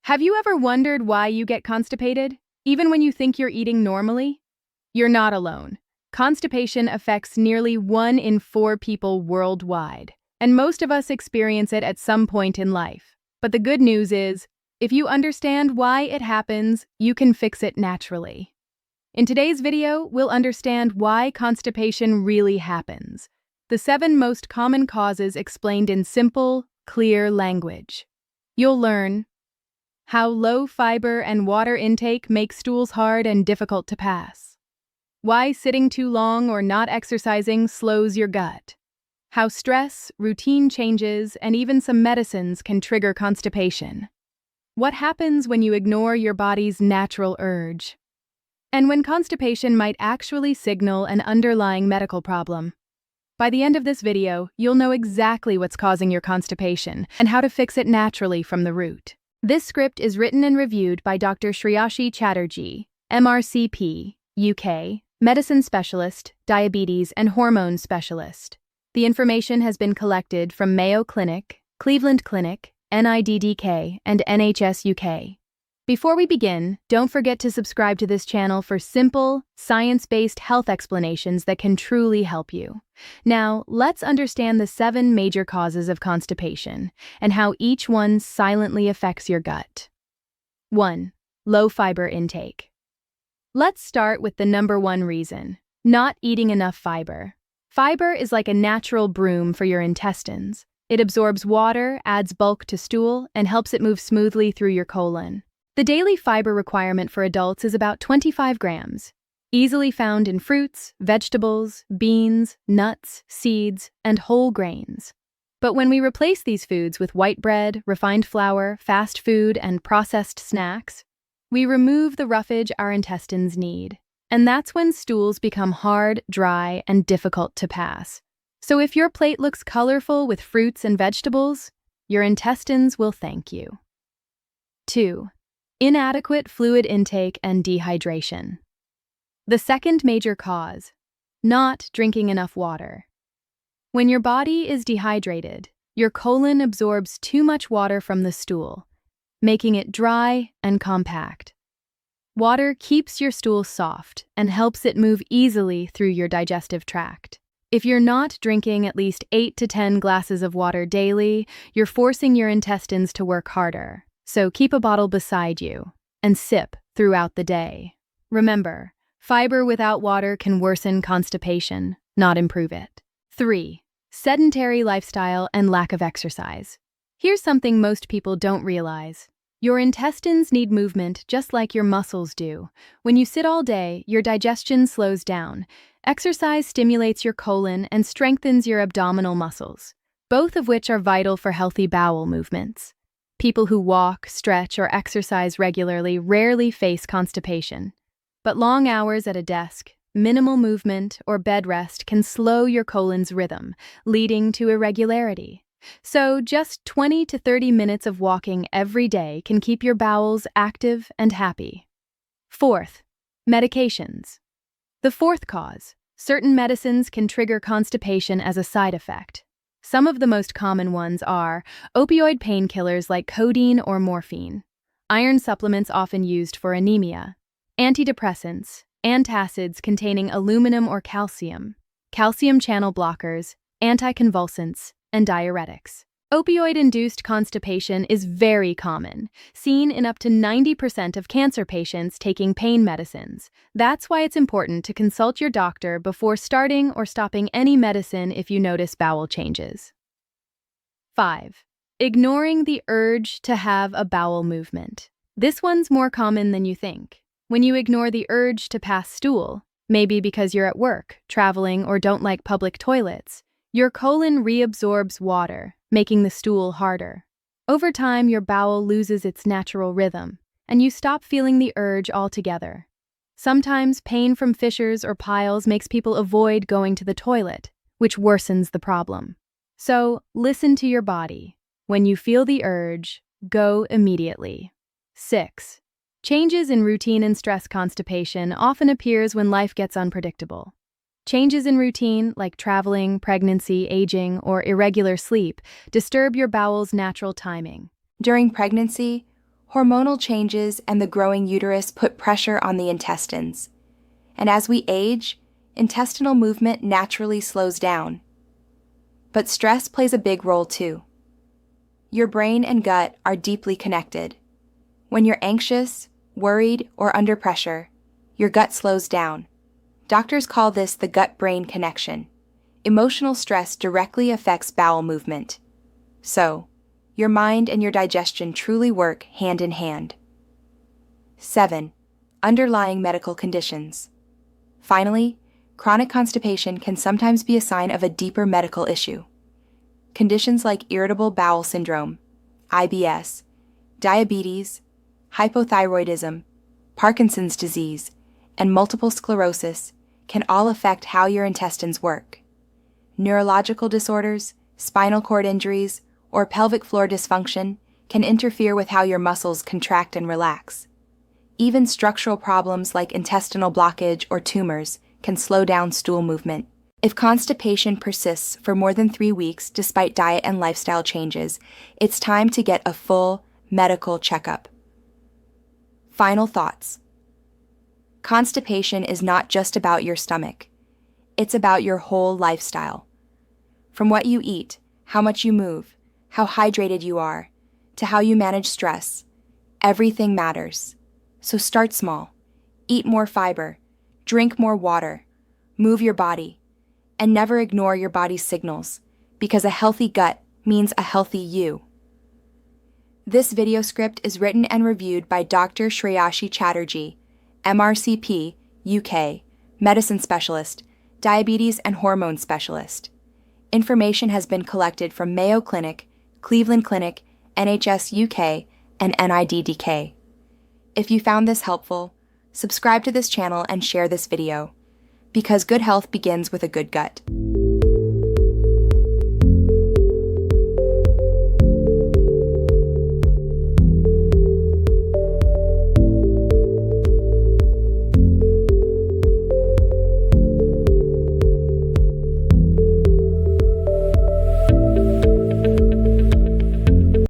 Have you ever wondered why you get constipated, even when you think you're eating normally? You're not alone. Constipation affects nearly 1 in 4 people worldwide, and most of us experience it at some point in life. But the good news is, if you understand why it happens, you can fix it naturally. In today's video, we'll understand why constipation really happens. The 7 most common causes explained in simple, clear language. You'll learn how low fiber and water intake make stools hard and difficult to pass. Why sitting too long or not exercising slows your gut. How stress, routine changes, and even some medicines can trigger constipation. What happens when you ignore your body's natural urge? And when constipation might actually signal an underlying medical problem. By the end of this video, you'll know exactly what's causing your constipation and how to fix it naturally from the root. This script is written and reviewed by Dr. Shreyasi Chatterjee, MRCP, UK, medicine specialist, diabetes and hormone specialist. The information has been collected from Mayo Clinic, Cleveland Clinic, NIDDK, and NHS UK. Before we begin, don't forget to subscribe to this channel for simple, science-based health explanations that can truly help you. Now, let's understand the 7 major causes of constipation and how each one silently affects your gut. 1. Low fiber intake. Let's start with the number 1 reason: not eating enough fiber. Fiber is like a natural broom for your intestines. It absorbs water, adds bulk to stool, and helps it move smoothly through your colon. The daily fiber requirement for adults is about 25 grams, easily found in fruits, vegetables, beans, nuts, seeds, and whole grains. But when we replace these foods with white bread, refined flour, fast food, and processed snacks, we remove the roughage our intestines need. And that's when stools become hard, dry, and difficult to pass. So if your plate looks colorful with fruits and vegetables, your intestines will thank you. 2. Inadequate fluid intake and dehydration. The second major cause: not drinking enough water. When your body is dehydrated, your colon absorbs too much water from the stool, making it dry and compact. Water keeps your stool soft and helps it move easily through your digestive tract. If you're not drinking at least 8 to 10 glasses of water daily, you're forcing your intestines to work harder. So keep a bottle beside you and sip throughout the day. Remember, fiber without water can worsen constipation, not improve it. 3. Sedentary lifestyle and lack of exercise. Here's something most people don't realize. Your intestines need movement just like your muscles do. When you sit all day, your digestion slows down. Exercise stimulates your colon and strengthens your abdominal muscles, both of which are vital for healthy bowel movements. People who walk, stretch, or exercise regularly rarely face constipation. But long hours at a desk, minimal movement, or bed rest can slow your colon's rhythm, leading to irregularity. So just 20 to 30 minutes of walking every day can keep your bowels active and happy. 4th, medications. The 4th cause: certain medicines can trigger constipation as a side effect. Some of the most common ones are opioid painkillers like codeine or morphine, iron supplements often used for anemia, antidepressants, antacids containing aluminum or calcium channel blockers, anticonvulsants, and diuretics. Opioid-induced constipation is very common, seen in up to 90% of cancer patients taking pain medicines. That's why it's important to consult your doctor before starting or stopping any medicine if you notice bowel changes. 5. Ignoring the urge to have a bowel movement. This one's more common than you think. When you ignore the urge to pass stool, maybe because you're at work, traveling, or don't like public toilets, your colon reabsorbs water, making the stool harder. Over time, your bowel loses its natural rhythm, and you stop feeling the urge altogether. Sometimes pain from fissures or piles makes people avoid going to the toilet, which worsens the problem. So, listen to your body. When you feel the urge, go immediately. 6. Changes in routine and stress. Constipation often appears when life gets unpredictable. Changes in routine, like traveling, pregnancy, aging, or irregular sleep, disturb your bowel's natural timing. During pregnancy, Hormonal changes and the growing uterus put pressure on the intestines. And as we age, intestinal movement naturally slows down. But stress plays a big role too. Your brain and gut are deeply connected. When you're anxious, worried, or under pressure, your gut slows down. Doctors call this the gut-brain connection. Emotional stress directly affects bowel movement. So, your mind and your digestion truly work hand in hand. 7. Underlying medical conditions. Finally, chronic constipation can sometimes be a sign of a deeper medical issue. Conditions like irritable bowel syndrome, IBS, diabetes, hypothyroidism, Parkinson's disease, and multiple sclerosis can all affect how your intestines work. Neurological disorders, spinal cord injuries, or pelvic floor dysfunction can interfere with how your muscles contract and relax. Even structural problems like intestinal blockage or tumors can slow down stool movement. If constipation persists for more than 3 weeks despite diet and lifestyle changes, it's time to get a full medical checkup. Final thoughts. Constipation is not just about your stomach. It's about your whole lifestyle. From what you eat, how much you move, how hydrated you are, to how you manage stress, everything matters. So start small. Eat more fiber, drink more water, move your body, and never ignore your body's signals, because a healthy gut means a healthy you. This video script is written and reviewed by Dr. Shreyasi Chatterjee, MRCP, UK, medicine specialist, diabetes and hormone specialist. Information has been collected from Mayo Clinic, Cleveland Clinic, NHS UK, and NIDDK. If you found this helpful, subscribe to this channel and share this video, because good health begins with a good gut.